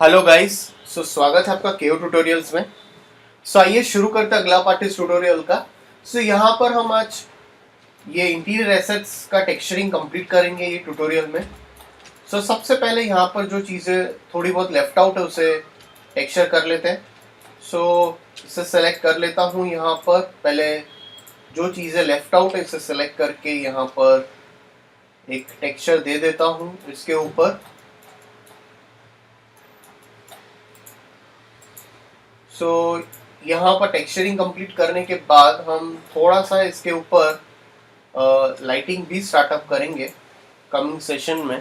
Hello guys. स्वागत है आपका केओ ट्यूटोरियल्स में। आइए शुरू करते हैं अगला पार्ट इस ट्यूटोरियल का। यहाँ पर हम आज ये इंटीरियर एसेट्स का टेक्सचरिंग कंप्लीट करेंगे ये ट्यूटोरियल में। सबसे पहले यहाँ पर जो चीज़ें थोड़ी बहुत लेफ्ट आउट है उसे टेक्सचर कर लेते हैं। इसे सेलेक्ट कर लेता हूँ। यहाँ पर पहले जो चीज़ें लेफ्ट आउट है इसे सेलेक्ट करके यहाँ पर एक टेक्सचर दे देता हूँ इसके ऊपर। यहाँ पर टेक्सचरिंग कंप्लीट करने के बाद हम थोड़ा सा इसके ऊपर लाइटिंग भी स्टार्टअप करेंगे कमिंग सेशन में।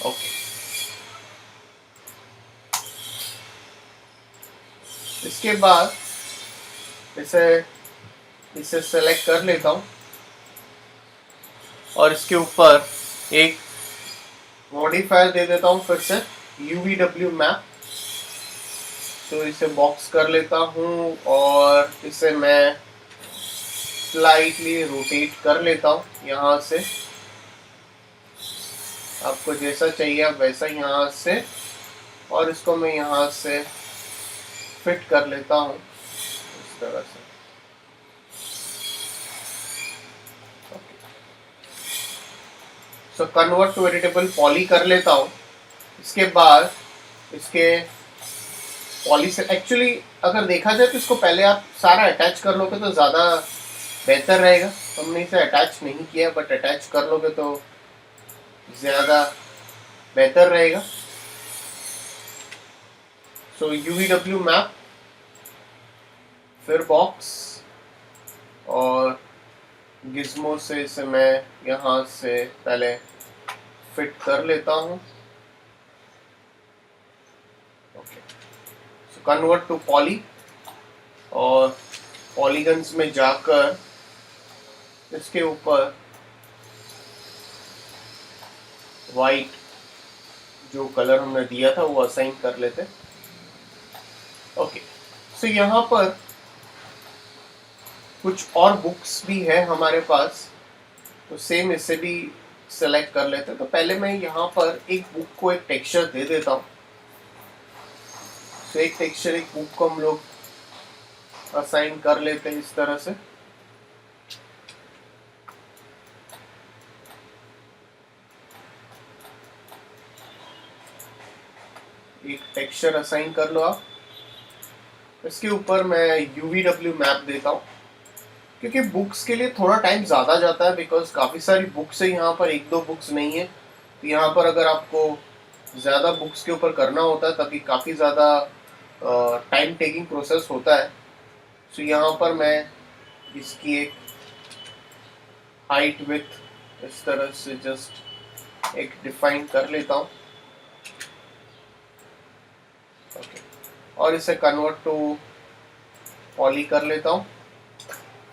ओके, इसके बाद इसे सेलेक्ट कर लेता हूँ और इसके ऊपर एक मॉडिफायर दे देता हूँ फिर से UVW मैप। इसे बॉक्स कर लेता हूँ और इसे मैं स्लाइटली रोटेट कर लेता हूँ यहाँ से। आपको जैसा चाहिए आप वैसा यहाँ से, और इसको मैं यहाँ से फिट कर लेता हूँ इस तरह से। कन्वर्ट टू एडिटेबल पॉली कर लेता हूँ। इसके बाद इसके पॉली से एक्चुअली अगर देखा जाए तो इसको पहले आप सारा अटैच कर लोगे तो ज़्यादा बेहतर रहेगा। हमने इसे अटैच नहीं किया, बट अटैच कर लोगे तो ज़्यादा बेहतर रहेगा। UVW मैप, फिर बॉक्स, और गिज्मो से इसे मैं यहाँ से पहले फिट कर लेता हूँ। कन्वर्ट टू पॉली, और पॉलीगन्स में जाकर इसके ऊपर वाइट जो कलर हमने दिया था वो असाइन कर लेते। ओके, यहाँ पर कुछ और बुक्स भी है हमारे पास, तो सेम इसे भी सेलेक्ट कर लेते हैं। तो पहले मैं यहाँ पर एक बुक को एक टेक्सचर दे देता हूँ। एक टेक्सचर एक बुक को हम लोग असाइन कर लेते हैं इस तरह से। एक टेक्सचर असाइन कर लो आप। इसके ऊपर मैं UVW मैप देता हूँ, क्योंकि बुक्स के लिए थोड़ा टाइम ज़्यादा जाता है, बिकॉज काफ़ी सारी बुक्स है यहाँ पर, एक दो बुक्स नहीं है। तो यहाँ पर अगर आपको ज़्यादा बुक्स के ऊपर करना होता है तभी काफ़ी ज़्यादा टाइम टेकिंग प्रोसेस होता है। यहाँ पर मैं इसकी एक हाइट विथ इस तरह से जस्ट एक डिफाइन कर लेता हूँ। और इसे कन्वर्ट टू पॉली कर लेता हूँ।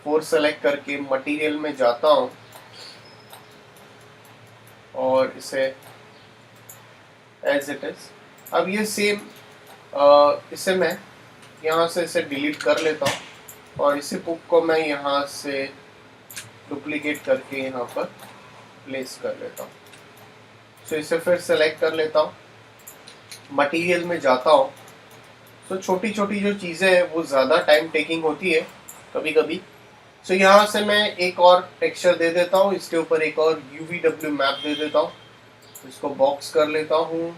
4 सेलेक्ट करके मटेरियल में जाता हूँ और इसे एज इट इज। अब ये सेम इसे मैं यहाँ से इसे डिलीट कर लेता हूँ और इसी बुक को मैं यहाँ से डुप्लीकेट करके यहाँ पर प्लेस कर लेता हूँ। इसे फिर सेलेक्ट कर लेता हूँ, मटेरियल में जाता हूँ। छोटी छोटी जो चीज़ें हैं वो ज़्यादा टाइम टेकिंग होती है कभी कभी। यहाँ से मैं एक और टेक्सचर दे देता हूँ, इसके ऊपर एक और UVW मैप दे देता हूँ। इसको बॉक्स कर लेता हूँ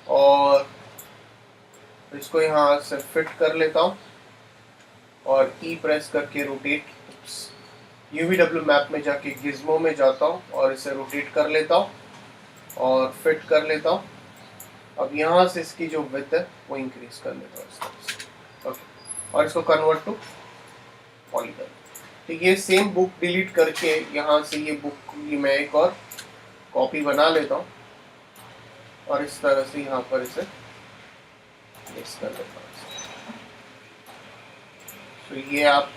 और इसको यहाँ से फिट कर लेता हूँ और E प्रेस करके रोटेट, UVW मैप में जाके गिज्मो में जाता हूँ और इसे रोटेट कर लेता हूँ और फिट कर लेता हूँ। अब यहाँ से इसकी जो विड्थ है वो इंक्रीज कर लेता हूँ इस तरह से। ओके, और इसको कन्वर्ट टू पॉली कर। तो ये सेम बुक डिलीट करके यहाँ से ये बुक की मैं एक और कॉपी बना लेता हूँ और इस तरह से यहाँ पर इसे मिक्स कर लेता हूँ। तो ये आप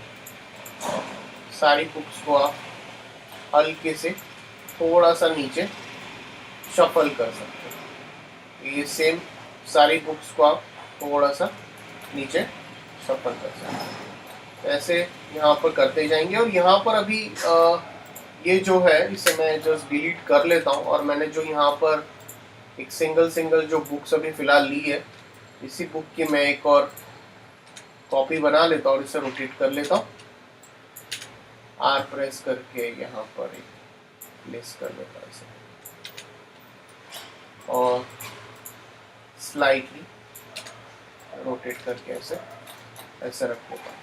सारी बुक्स को आप हल्के से थोड़ा सा नीचे शफल कर सकते हैं। ये सेम सारी बुक्स को आप थोड़ा सा नीचे 56%। ऐसे यहाँ पर करते जाएंगे और यहाँ पर अभी ये जो है इसे मैं जस्ट डिलीट कर लेता हूँ और मैंने जो यहाँ पर एक सिंगल जो बुक्स अभी फ़िलहाल ली है, इसी बुक की मैं एक और कॉपी बना लेता हूँ और इसे रोटेट कर लेता हूँ। आर प्रेस करके यहाँ पर एक प्लेस कर लेता हूँ इसे और स्लाइटली रोटेट करके ऐसे ऐसे रख देता हूँ।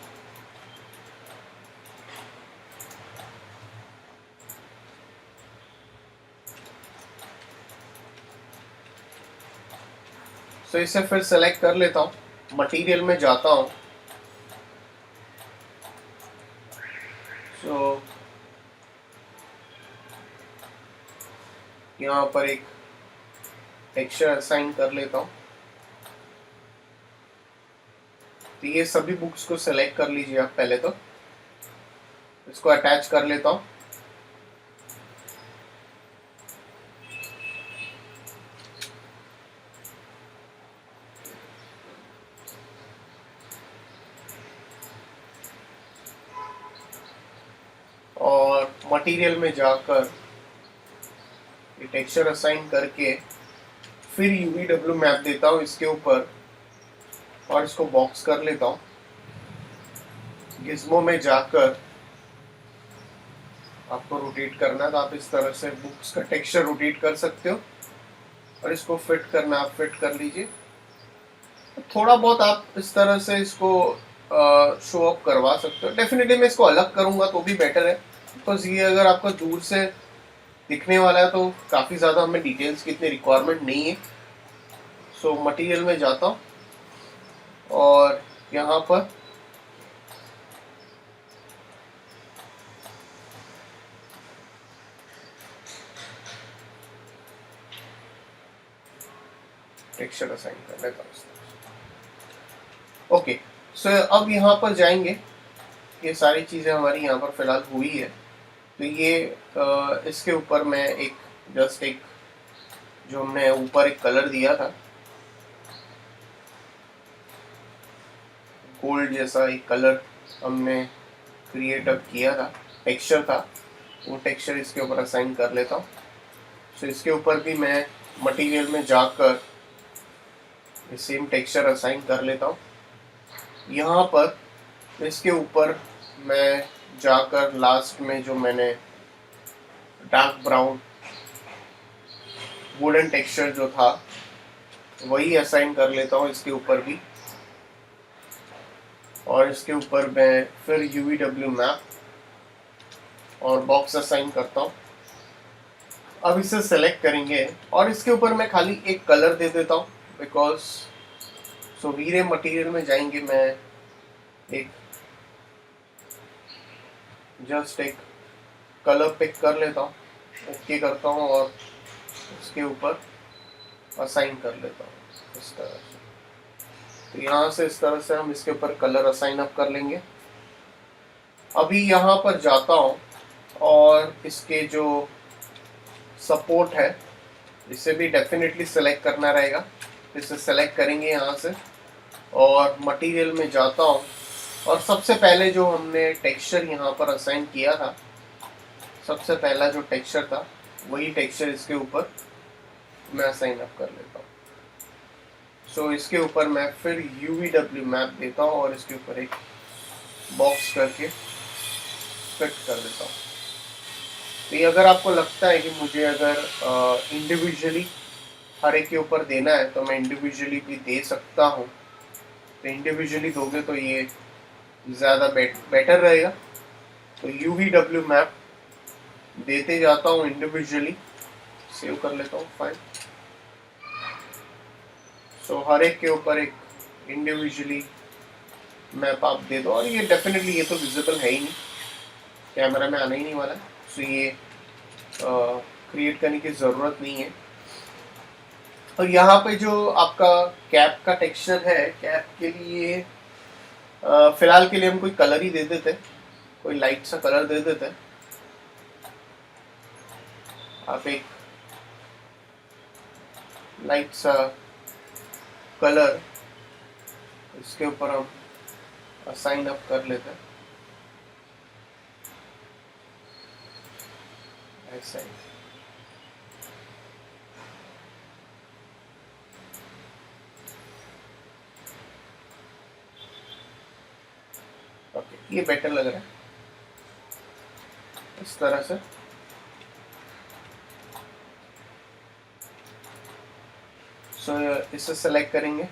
तो इसे फिर सेलेक्ट कर लेता हूँ, मटेरियल में जाता हूँ। तो यहाँ पर एक टेक्सचर असाइन कर लेता हूँ। तो ये सभी बुक्स को सेलेक्ट कर लीजिए आप पहले तो। इसको अटैच कर लेता हूँ। और मटेरियल में जाकर ये टेक्सचर असाइन करके फिर UVW मैप देता हूँ इसके ऊपर और इसको बॉक्स कर लेता हूँ। गिज्मो में जाकर आपको रोटेट करना है तो आप इस तरह से बुक्स का टेक्सचर रोटेट कर सकते हो और इसको फिट करना आप फिट कर लीजिए। थोड़ा बहुत आप इस तरह से इसको शो अप करवा सकते हो। डेफिनेटली मैं इसको अलग करूँगा तो भी बेटर है, बिकॉज ये अगर आपका दूर से दिखने वाला है तो काफ़ी ज़्यादा हमें डिटेल्स की इतनी रिक्वायरमेंट नहीं है। सो मटेरियल में जाता हूँ और यहाँ पर टेक्सचर असाइन कर लेता हूँ। ओके, सो अब यहाँ पर जाएंगे। ये सारी चीज़ें हमारी यहाँ पर फिलहाल हुई है। तो ये इसके ऊपर मैं एक जस्ट एक जो हमने ऊपर एक कलर दिया था गोल्ड जैसा एक कलर हमने क्रिएट अप किया था, टेक्सचर था, वो टेक्सचर इसके ऊपर असाइन कर लेता हूँ। सो इसके ऊपर भी मैं मटेरियल में जाकर सेम टेक्सचर असाइन कर लेता हूँ। यहाँ पर इसके ऊपर मैं जाकर लास्ट में जो मैंने डार्क ब्राउन वुडन टेक्सचर जो था वही असाइन कर लेता हूँ इसके ऊपर भी। और इसके ऊपर मैं फिर UVW मैप और बॉक्स असाइन करता हूँ। अब इसे सेलेक्ट करेंगे और इसके ऊपर मैं खाली एक कलर दे देता हूँ, बिकॉज सो वीरे मटेरियल में जाएंगे। मैं एक जस्ट एक कलर पिक कर लेता हूँ, ओके करता हूँ और उसके ऊपर असाइन कर लेता हूँ इस तरह से। तो यहाँ से इस तरह से हम इसके ऊपर कलर असाइन अप कर लेंगे। अभी यहाँ पर जाता हूँ और इसके जो सपोर्ट है इसे भी डेफिनेटली सेलेक्ट करना रहेगा। इसे सेलेक्ट करेंगे यहाँ से और मटेरियल में जाता हूँ और सबसे पहले जो हमने टेक्सचर यहाँ पर असाइन किया था, सबसे पहला जो टेक्सचर था वही टेक्सचर इसके ऊपर मैं असाइन अप कर लेता हूँ। सो इसके ऊपर मैं फिर UVW मैप देता हूँ और इसके ऊपर एक बॉक्स करके फिट कर देता हूँ। तो ये अगर आपको लगता है कि मुझे अगर इंडिविजुअली हर एक के ऊपर देना है तो मैं इंडिविजुअली भी दे सकता हूँ। तो इंडिविजुअली दोगे तो ये ज़्यादा बेटर रहेगा। तो UVW मैप देते जाता हूँ इंडिविजुअली, सेव कर लेता हूँ फाइल। सो हर एक के ऊपर एक इंडिविजुअली मैप आप दे दो और ये डेफिनेटली ये तो विजिबल है ही नहीं, कैमरा में आना ही नहीं वाला है। सो ये क्रिएट करने की ज़रूरत नहीं है। और यहाँ पे जो आपका कैप का टेक्सचर है, कैप के लिए फिलहाल के लिए हम कोई कलर ही दे देते हैं, कोई लाइट सा कलर दे देते हैं। आप एक लाइट सा कलर इसके ऊपर हम असाइन अप कर लेते हैं ऐसा ही। ओके, ये बेटर लग रहा है इस तरह से। सो इसे सेलेक्ट करेंगे,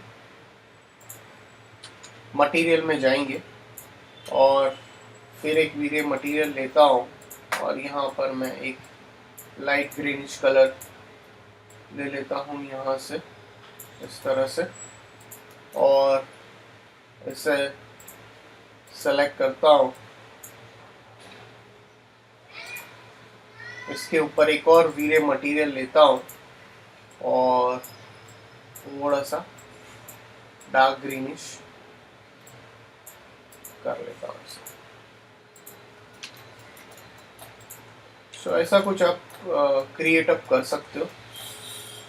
मटेरियल में जाएंगे और फिर एक वीरे मटेरियल लेता हूँ और यहाँ पर मैं एक लाइट ग्रीनिश कलर ले लेता हूँ यहाँ से इस तरह से, और इसे सेलेक्ट करता हूँ। इसके ऊपर एक और वीरे मटेरियल लेता हूँ और थोड़ा सा डार्क ग्रीनिश कर लेता हूँ इसे। सो ऐसा कुछ आप क्रिएट अप कर सकते हो।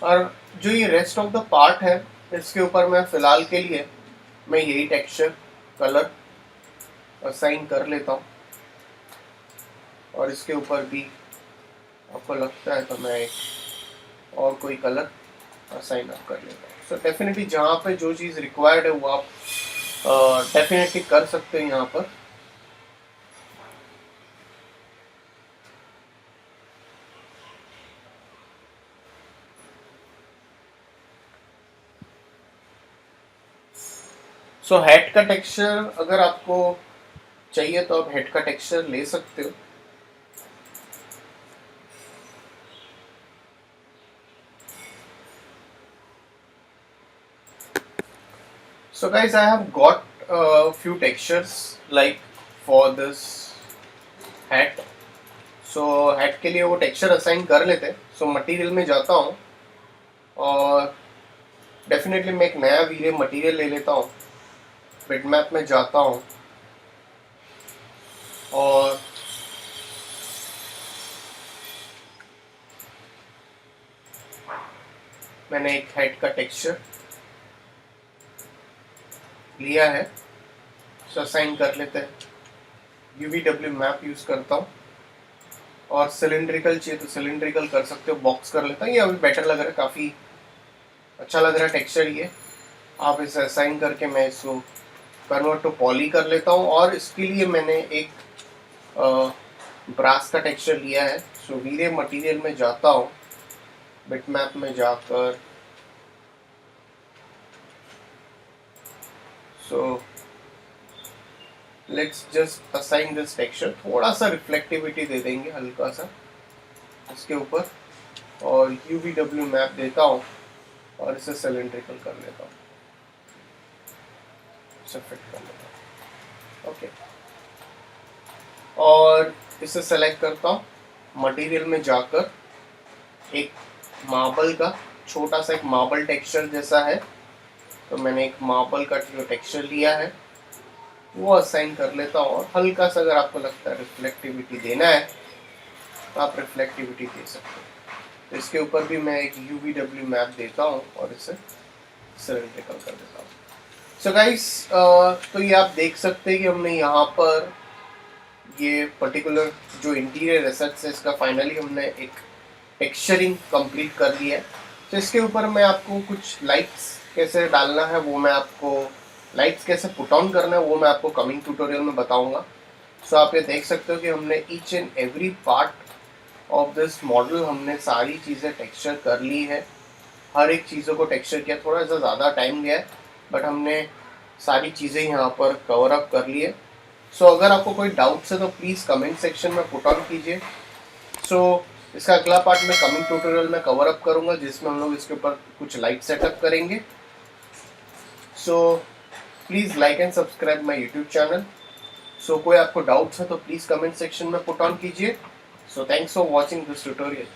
और जो ये रेस्ट ऑफ द पार्ट है इसके ऊपर मैं फिलहाल के लिए मैं यही टेक्सचर कलर असाइन कर लेता हूँ, और इसके ऊपर भी आपको लगता है तो मैं एक और कोई कलर असाइन अप कर लेता हूँ। सो डेफिनेटली जहाँ पे जो चीज़ रिक्वायर्ड है वो आप डेफिनेटली कर सकते हैं यहाँ पर। सो हेड का टेक्सचर अगर आपको चाहिए तो आप हेड का टेक्सचर ले सकते हो। So guys, I have got a few textures like for this hat. So hat के लिए वो टेक्सचर असाइन कर लेते हैं। So मटेरियल में जाता हूँ और डेफिनेटली मैं एक नया वीरे मटेरियल ले लेता हूँ, बिटमैप में जाता हूँ और मैंने एक हेड का टेक्सचर लिया है। सो असाइन कर लेते हैं, UVW मैप यूज करता हूँ, और सिलिंड्रिकल चाहिए तो सिलिंड्रिकल कर सकते हो, बॉक्स कर लेता हूँ। ये अभी बेटर लग रहा है, काफ़ी अच्छा लग रहा है टेक्सचर ये। आप इसे असाइन करके मैं इसको कन्वर्ट टू पॉली कर लेता हूँ, और इसके लिए मैंने एक ब्रास का टेक्सचर लिया है। सो वीरे मटेरियल में जाता हूँ, बिटमैप में जाकर so let's just assign this texture, थोड़ा सा रिफ्लेक्टिविटी दे देंगे हल्का सा इसके ऊपर, और UVW मैप देता हूँ और इसे सिलिंड्रिकल कर लेता हूँ, इसे फिट कर लेता हूँ। ओके, और इसे सेलेक्ट करता हूँ, मटेरियल में जाकर एक मार्बल का छोटा सा एक मार्बल टेक्सचर जैसा है, तो मैंने एक मार्बल का जो टेक्सचर लिया है वो असाइन कर लेता हूँ, और हल्का सा अगर आपको लगता है रिफ्लेक्टिविटी देना है तो आप रिफ्लेक्टिविटी दे सकते हो। तो इसके ऊपर भी मैं एक UVW मैप देता हूँ और इसे सिलिंड्रिकल कर देता हूँ। सो गाइस, तो ये आप देख सकते हैं कि हमने यहाँ पर ये पर्टिकुलर जो इंटीरियर एसेट्स है इसका फाइनली हमने एक टेक्सचरिंग कंप्लीट कर दिया है। तो इसके ऊपर मैं आपको कुछ लाइट्स कैसे डालना है वो मैं आपको, लाइट्स कैसे पुट ऑन करना है वो मैं आपको कमिंग ट्यूटोरियल में बताऊंगा। सो आप ये देख सकते हो कि हमने each and every part of this model हमने सारी चीज़ें टेक्सचर कर ली है, हर एक चीज़ों को टेक्सचर किया। थोड़ा सा ज़्यादा टाइम गया है बट हमने सारी चीज़ें यहाँ पर कवर अप कर ली है। सो अगर आपको कोई डाउट्स है तो प्लीज़ कमेंट सेक्शन में पुट ऑन कीजिए। सो इसका अगला पार्ट मैं कमिंग ट्यूटोरियल में कवर अप करूँगा जिसमें हम लोग इसके ऊपर कुछ लाइट सेटअप करेंगे। So please like and subscribe my YouTube channel. So कोई आपको डाउट्स है तो प्लीज़ कमेंट सेक्शन में पुट ऑन कीजिए। So thanks for watching this tutorial.